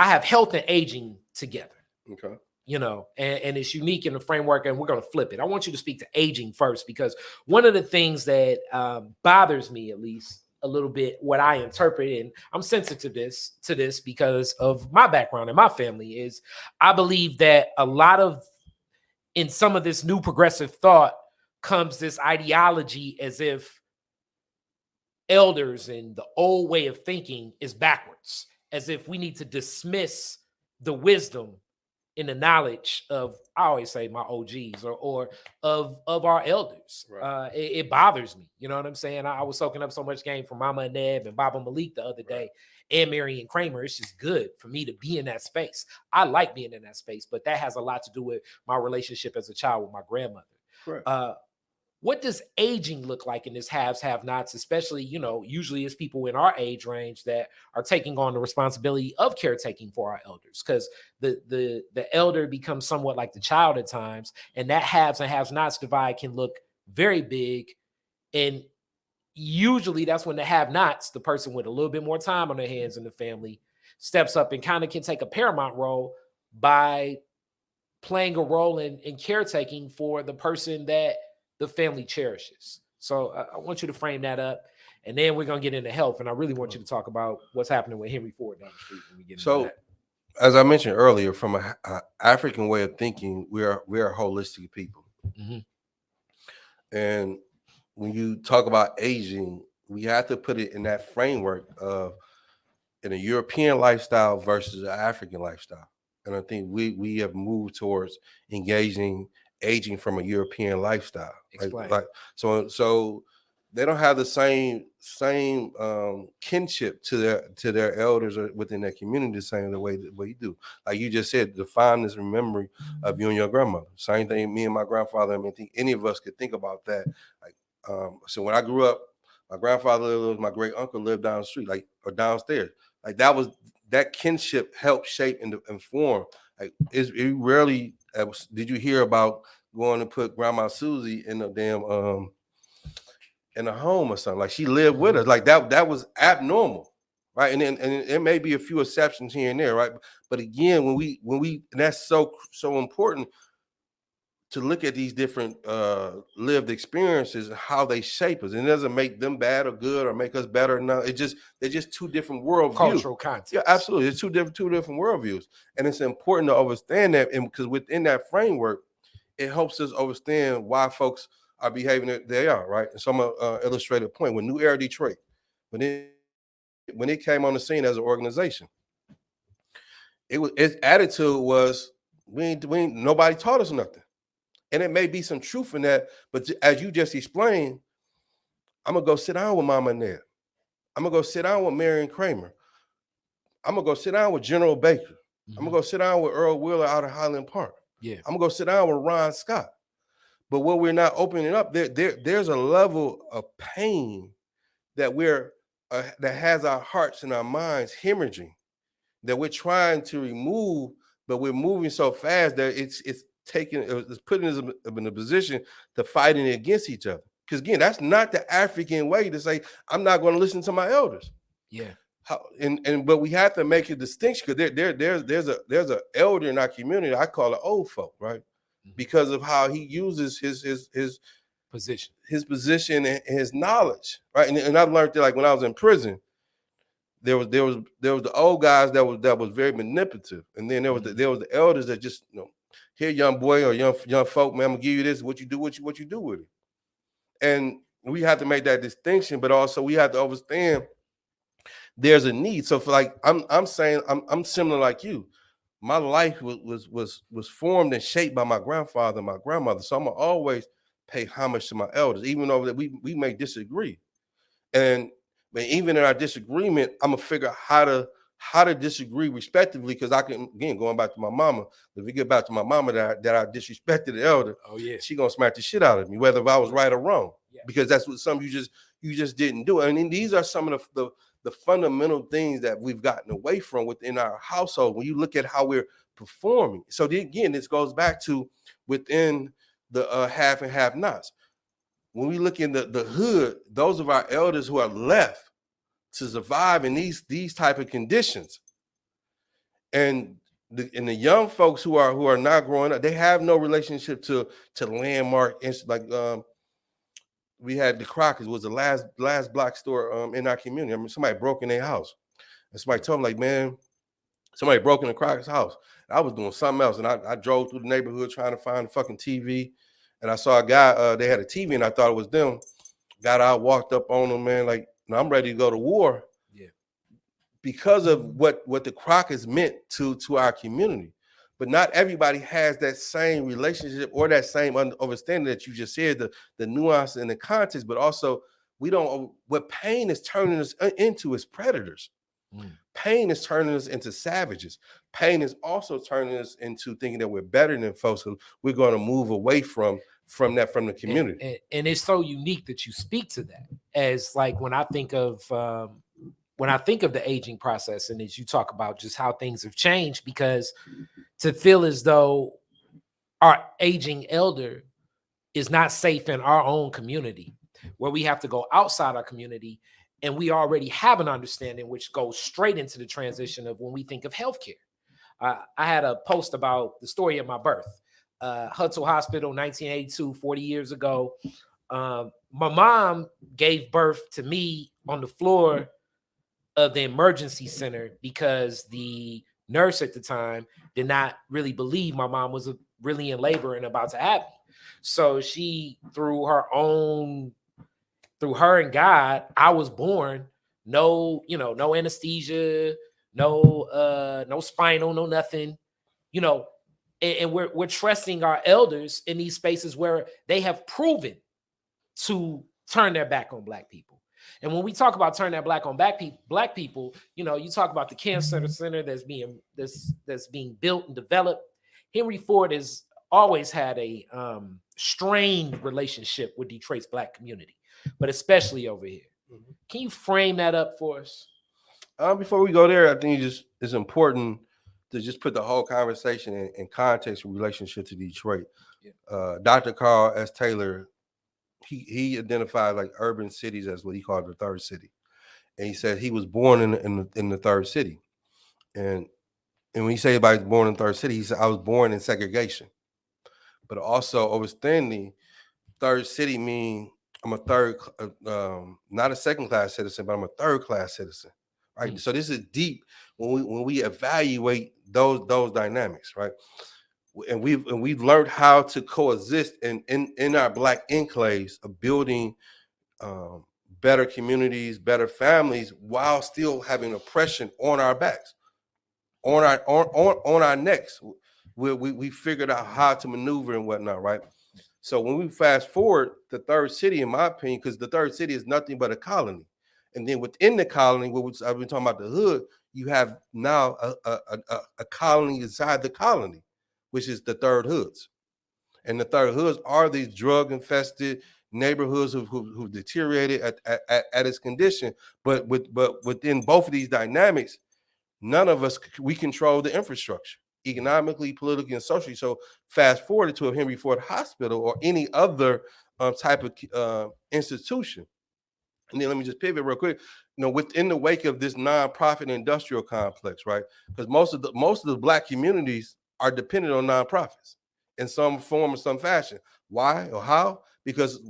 I have health and aging together. Okay. And it's unique in the framework, and we're going to flip it. I want you to speak to aging first, because one of the things that bothers me, at least a little bit, what I interpret, and I'm sensitive to this because of my background and my family, is I believe that a lot of, in some of this new progressive thought, comes this ideology as if elders and the old way of thinking is backwards, as if we need to dismiss the wisdom in the knowledge of, I always say, my OGs or of our elders. Right. It bothers me. You know what I'm saying? I was soaking up so much game from Mama and Neb and Baba Malik the other day, and Marion Kramer. It's just good for me to be in that space. I like being in that space, but that has a lot to do with my relationship as a child with my grandmother. Right. What does aging look like in this haves, have-nots, especially, usually it's people in our age range that are taking on the responsibility of caretaking for our elders, because the elder becomes somewhat like the child at times, and that haves and have-nots divide can look very big. And usually that's when the have-nots, the person with a little bit more time on their hands in the family, steps up and kind of can take a paramount role by playing a role in caretaking for the person that the family cherishes. So I want you to frame that up, and then we're going to get into health. And I really want you to talk about what's happening with Henry Ford down the street when we get into that. As I mentioned earlier, from an African way of thinking, we are holistic people. Mm-hmm. And when you talk about aging, we have to put it in that framework of in a European lifestyle versus an African lifestyle. And I think we have moved towards engaging aging from a European lifestyle. Like so they don't have the same kinship to their elders or within their community the same way you do. Like you just said, the fondness and memory of you and your grandmother. Same thing, me and my grandfather. I mean, I think any of us could think about that. Like so when I grew up, my grandfather, my great uncle lived down the street, or downstairs. Like that kinship helped shape and form. Like it rarely did you hear about going to put Grandma Susie in a damn in a home or something. Like she lived with us. Like that was abnormal, right? And it may be a few exceptions here and there, right? But again, when we and that's so important to look at these different lived experiences and how they shape us. And it doesn't make them bad or good or make us better. No, they're just two different worldviews. Cultural context. Yeah, absolutely. It's two different worldviews. And it's important to understand that, and because within that framework, it helps us understand why folks are behaving that they are, right? And so I'm gonna illustrate a point. When New Era Detroit, when it came on the scene as an organization, its attitude was we ain't nobody taught us nothing. And it may be some truth in that, but as you just explained, I'm gonna go sit down with Mama and Ned. I'm gonna go sit down with Marion Kramer. I'm gonna go sit down with General Baker. Mm-hmm. I'm gonna go sit down with Earl Wheeler out of Highland Park. Yeah. I'm gonna go sit down with Ron Scott. But what we're not opening up, there's a level of pain that that has our hearts and our minds hemorrhaging, that we're trying to remove, but we're moving so fast that it's putting us in a position to fighting against each other. Because again, that's not the African way to say, I'm not going to listen to my elders. Yeah. But we have to make a distinction, because there's a elder in our community. I call it old folk, right? Mm-hmm. Because of how he uses his position and his knowledge, right? And I've learned that, like when I was in prison, there was the old guys that was very manipulative, and then there was the elders that just here, young boy or young folk, man, I'm gonna give you this. What you do with it, and we have to make that distinction. But also, we have to understand there's a need. So, for like I'm saying, I'm similar like you. My life was formed and shaped by my grandfather and my grandmother. So I'm gonna always pay homage to my elders, even though that we may disagree. But even in our disagreement, I'm gonna figure out how to disagree respectively, because I can, again, going back to my mama, if we get back to my mama that I disrespected the elder, she gonna smack the shit out of me, whether if I was right or wrong, because that's what some you just didn't do. I mean, these are some of the fundamental things that we've gotten away from within our household when you look at how we're performing. So again, this goes back to within the have and have nots. When we look in the hood, those of our elders who are left to survive in these type of conditions, And the young folks who are not growing up, they have no relationship to landmark, like we had the Crockers was the last block store in our community. I mean, somebody broke in their house, and somebody told me like, man, somebody broke in the Crocker's house. I was doing something else, and I drove through the neighborhood trying to find a fucking TV, and I saw a guy. They had a TV, and I thought it was them. Got out, walked up on them, man. Like, I'm ready to go to war. Yeah. Because of what the Crockers meant to our community. But not everybody has that same relationship or that same understanding that you just said, the nuance and the context, but also what pain is turning us into is predators. Pain is turning us into savages. Pain is also turning us into thinking that we're better than folks, so we're going to move away from the community. And it's so unique that you speak to that, as like when I think of the aging process, and as you talk about just how things have changed, because to feel as though our aging elder is not safe in our own community, where we have to go outside our community, and we already have an understanding which goes straight into the transition of when we think of healthcare. I had a post about the story of my birth. Hutzel Hospital, 1982, 40 years ago. My mom gave birth to me on the floor of the emergency center because the nurse at the time did not really believe my mom was really in labor and about to have me. So she, through her and God, I was born. No anesthesia, no spinal, no nothing, and we're trusting our elders in these spaces where they have proven to turn their back on Black people. And when we talk about turn their back on Black people, you talk about the cancer center that's being built and developed. Henry Ford has always had a strained relationship with Detroit's Black community, but especially over here. Can you frame that up for us? Before we go there, I think it's important to just put the whole conversation in context in relationship to Detroit. Yeah. Dr. Carl S. Taylor, he identified like urban cities as what he called the third city, and he said he was born in the third city, and when he say about he's born in the third city, he said I was born in segregation, but also understanding third city mean I'm a third, not a second class citizen, but I'm a third class citizen, right? So this is deep when we evaluate those dynamics, right? And we've learned how to coexist in our Black enclaves of building better communities, better families, while still having oppression on our backs, on our necks. We figured out how to maneuver and whatnot, right? So when we fast forward, the third city, in my opinion, because the third city is nothing but a colony, and then within the colony, I've been talking about the hood, you have now a colony inside the colony, which is the third hoods. And the third hoods are these drug-infested neighborhoods who've deteriorated at its condition. But within both of these dynamics, none of us, we control the infrastructure, economically, politically, and socially. So fast forward to a Henry Ford Hospital or any other type of institution. And then let me just pivot real quick. Within the wake of this nonprofit industrial complex, right? Because most of the Black communities are dependent on nonprofits in some form or some fashion. Why or how? Because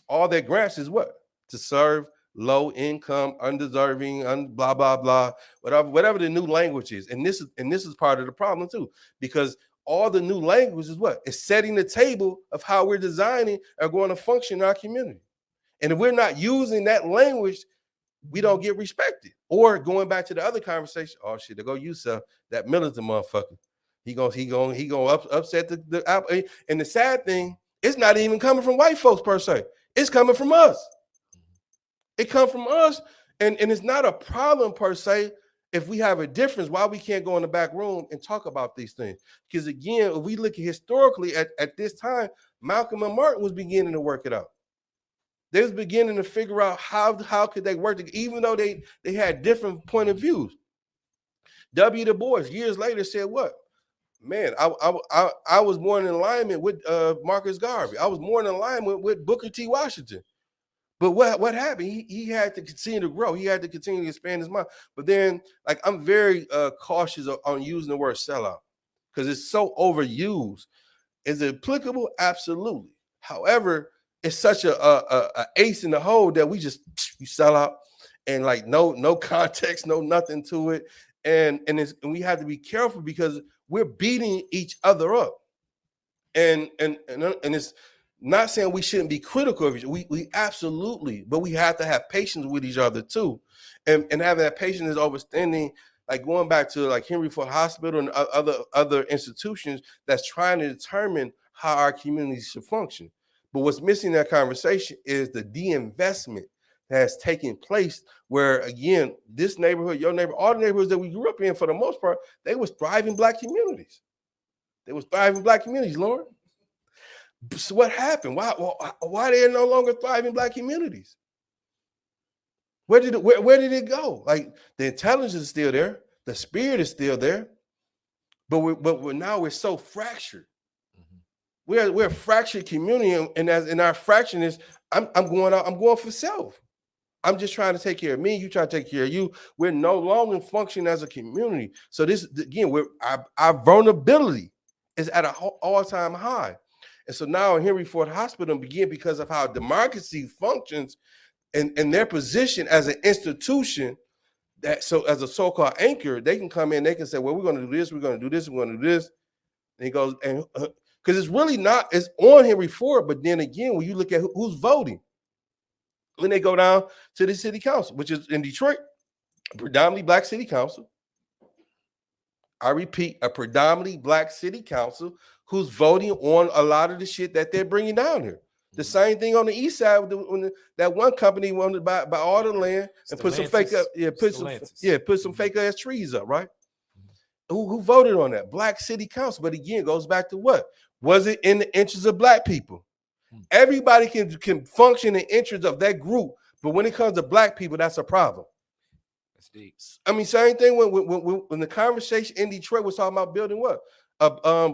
all their grants is what? To serve low income, undeserving, blah blah blah, whatever the new language is. And this is part of the problem too, because all the new language is what? It's setting the table of how we're designing or going to function in our community. And if we're not using that language, we don't get respected. Or going back to the other conversation, oh shit, there go Yusef, that militant motherfucker. He gonna upset the and the sad thing, it's not even coming from white folks per se. It's coming from us. It comes from us, and it's not a problem per se. If we have a difference, why we can't go in the back room and talk about these things? Because again, if we look historically at this time, Malcolm and Martin was beginning to work it out. They was beginning to figure out how could they work together, even though they had different point of views. W. Du Bois years later said, "What man? I was more in alignment with Marcus Garvey. I was more in alignment with Booker T. Washington. But what happened? He had to continue to grow. He had to continue to expand his mind. But then, like, I'm very cautious on using the word sellout because it's so overused. Is it applicable? Absolutely. However, it's such a ace in the hole that we sell out and like no context, no nothing to it. And we have to be careful because we're beating each other up. And it's not saying we shouldn't be critical of each other. We absolutely, but we have to have patience with each other too. And having that patience is understanding, like going back to like Henry Ford Hospital and other institutions that's trying to determine how our communities should function. But what's missing in that conversation is the de-investment that has taken place where, again, this neighborhood, your neighborhood, all the neighborhoods that we grew up in, for the most part, they was thriving Black communities. They was thriving Black communities, Lauren. So what happened? Why they are no longer thriving Black communities? Where did it go? Like, the intelligence is still there, the spirit is still there, but we're so fractured. Mm-hmm. We're a fractured community, and our fraction is I'm going for self. I'm just trying to take care of me. You try to take care of you. We're no longer functioning as a community. So this, again, our vulnerability is at an all-time high. And so now Henry Ford Hospital began because of how democracy functions and their position as an institution, that so as a so-called anchor, they can come in, they can say, well, we're going to do this, we're going to do this, we're going to do this. And he goes, and because it's really not, it's on Henry Ford, but then again, when you look at who's voting, when they go down to the city council, which is in Detroit, a predominantly Black city council. I repeat, a predominantly Black city council who's voting on a lot of the shit that they're bringing down here. The same thing on the east side when that one company wanted to buy all the land and put some fake up, put some fake ass trees up, right? Who voted on that? Black city council. But again, it goes back to what? Was it in the interest of Black people? Everybody can function in the interest of that group, but when it comes to Black people, that's a problem. That's deep. I mean, same thing when the conversation in Detroit was talking about building what?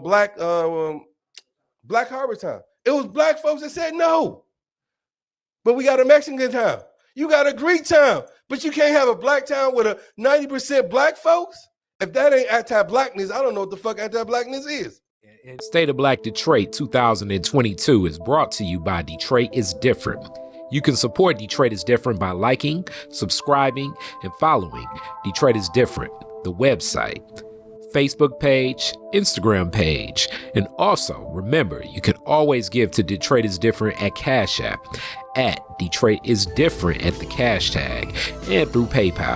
Black Harbor Town. It was Black folks that said no. But we got a Mexican town. You got a Greek town, but you can't have a Black town with a 90% Black folks. If that ain't anti-Blackness, I don't know what the fuck anti-Blackness is. State of Black Detroit 2022 is brought to you by Detroit is Different. You can support Detroit is Different by liking, subscribing, and following Detroit is Different, the website, Facebook page, Instagram page. And also, remember, you can always give to Detroit is Different at Cash App, at Detroit is Different at the cash tag, and through PayPal.